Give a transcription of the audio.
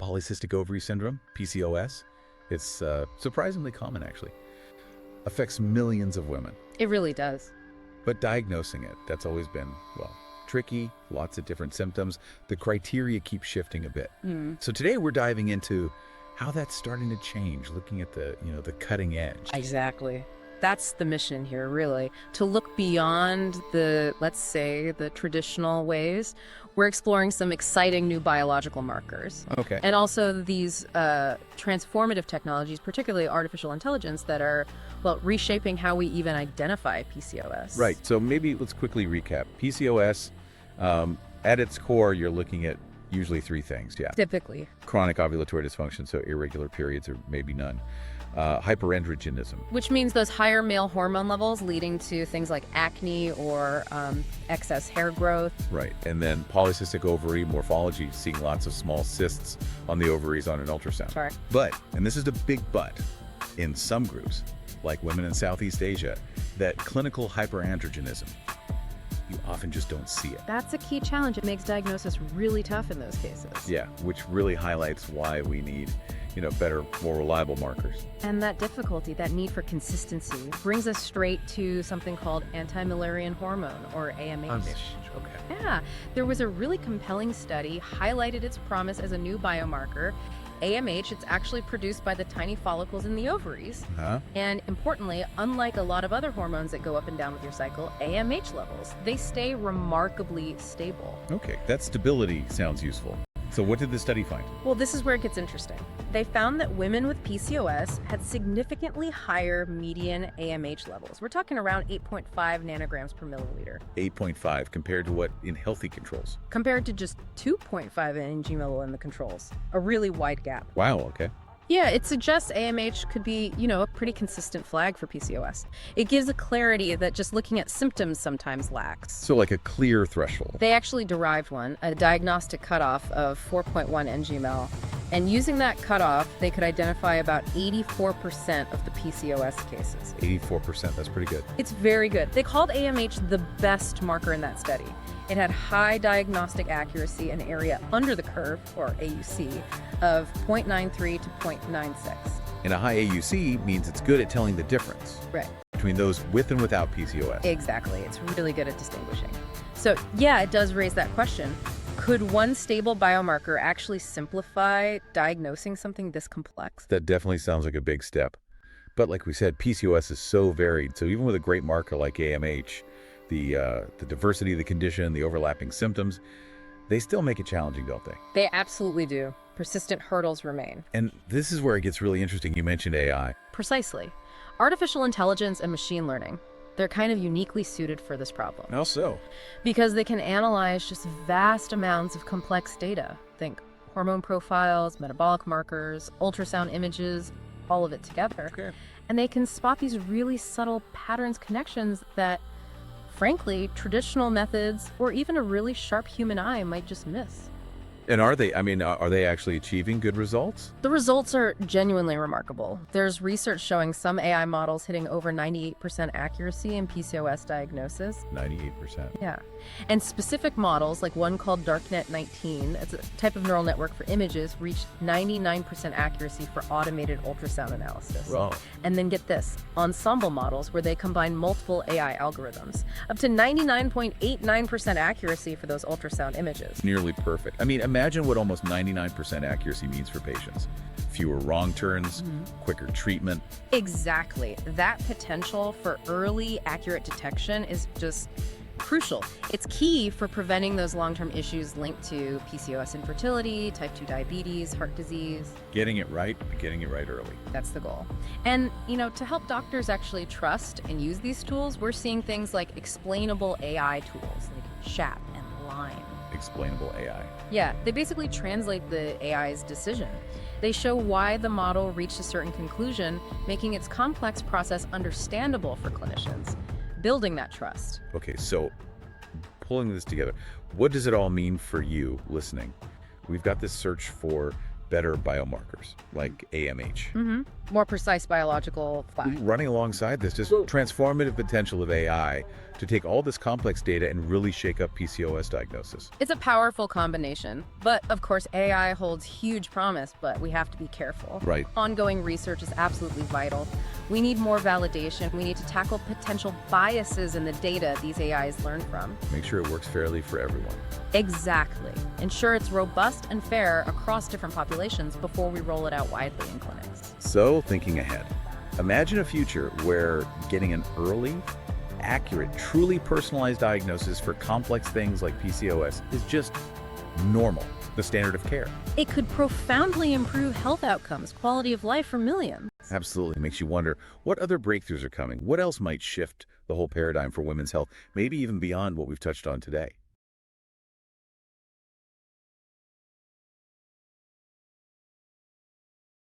Polycystic Ovary Syndrome, PCOS. It's surprisingly common, actually. Affects millions of women. It really does. But diagnosing it, that's always been, well, tricky, lots of different symptoms. The criteria keep shifting a bit. So today we're diving into how that's starting to change, looking at the cutting edge. Exactly. That's the mission here, really, to look beyond let's say, the traditional ways. We're exploring some exciting new biological markers. Okay. And also these transformative technologies, particularly artificial intelligence, that are, well, reshaping how we even identify PCOS. Right. So maybe let's quickly recap. PCOS, at its core, you're looking at usually three things. Yeah. Typically. Chronic ovulatory dysfunction, so irregular periods or maybe none. Hyperandrogenism. Which means those higher male hormone levels leading to things like acne or excess hair growth. Right. And then polycystic ovary morphology, seeing lots of small cysts on the ovaries on an ultrasound. Sorry. But, and this is the big but, in some groups, like women in Southeast Asia, that clinical hyperandrogenism, you often just don't see it. That's a key challenge. It makes diagnosis really tough in those cases. Yeah, which really highlights why we need better, more reliable markers. And that difficulty, that need for consistency, brings us straight to something called Anti-Müllerian Hormone, or AMH. Okay. Yeah, there was a really compelling study, highlighted its promise as a new biomarker. AMH, it's actually produced by the tiny follicles in the ovaries. And importantly, unlike a lot of other hormones that go up and down with your cycle, AMH levels, they stay remarkably stable. Okay, that stability sounds useful. So what did the study find? Well, this is where it gets interesting. They found that women with PCOS had significantly higher median AMH levels. We're talking around 8.5 nanograms per milliliter. 8.5 compared to what in healthy controls? Compared to just 2.5 ng/ml in the controls. A really wide gap. Wow, okay. Yeah, it suggests AMH could be, a pretty consistent flag for PCOS. It gives a clarity that just looking at symptoms sometimes lacks. So like a clear threshold. They actually derived one, a diagnostic cutoff of 4.1 ng/ml. And using that cutoff, they could identify about 84% of the PCOS cases. 84%, that's pretty good. It's very good. They called AMH the best marker in that study. It had high diagnostic accuracy and area under the curve, or AUC, of 0.93 to 0.96. And a high AUC means it's good at telling the difference. Right. Between those with and without PCOS. Exactly. It's really good at distinguishing. So yeah, it does raise that question. Could one stable biomarker actually simplify diagnosing something this complex? That definitely sounds like a big step. But like we said, PCOS is so varied. So even with a great marker like AMH, the diversity of the condition, the overlapping symptoms, they still make it challenging, don't they? They absolutely do. Persistent hurdles remain. And this is where it gets really interesting. You mentioned AI. Precisely. Artificial intelligence and machine learning, they're kind of uniquely suited for this problem. How so? Because they can analyze just vast amounts of complex data. Think hormone profiles, metabolic markers, ultrasound images, all of it together. Okay. And they can spot these really subtle patterns, connections that, frankly, traditional methods or even a really sharp human eye might just miss. And are they actually achieving good results? The results are genuinely remarkable. There's research showing some AI models hitting over 98% accuracy in PCOS diagnosis. 98%. Yeah. And specific models, like one called DarkNet-19, it's a type of neural network for images, reached 99% accuracy for automated ultrasound analysis. Wow. And then get this, ensemble models, where they combine multiple AI algorithms, up to 99.89% accuracy for those ultrasound images. Nearly perfect. I mean, imagine what almost 99% accuracy means for patients. Fewer wrong turns, quicker treatment. Exactly. That potential for early, accurate detection is just crucial. It's key for preventing those long-term issues linked to PCOS infertility, type 2 diabetes, heart disease. Getting it right early. That's the goal. And, to help doctors actually trust and use these tools, we're seeing things like explainable AI tools, like SHAP and LIME. Explainable AI. Yeah, they basically translate the AI's decision. They show why the model reached a certain conclusion, making its complex process understandable for clinicians, building that trust. Okay, so pulling this together, what does it all mean for you listening? We've got this search for better biomarkers like AMH. More precise biological flags. Running alongside this, just transformative potential of AI to take all this complex data and really shake up PCOS diagnosis. It's a powerful combination. But of course, AI holds huge promise, but we have to be careful. Right. Ongoing research is absolutely vital. We need more validation. We need to tackle potential biases in the data these AIs learn from. Make sure it works fairly for everyone. Exactly. Ensure it's robust and fair across different populations before we roll it out widely in clinics. So, thinking ahead, imagine a future where getting an early, accurate, truly personalized diagnosis for complex things like PCOS is just normal, the standard of care. It could profoundly improve health outcomes, quality of life for millions. Absolutely. Makes you wonder what other breakthroughs are coming. What else might shift the whole paradigm for women's health, maybe even beyond what we've touched on today?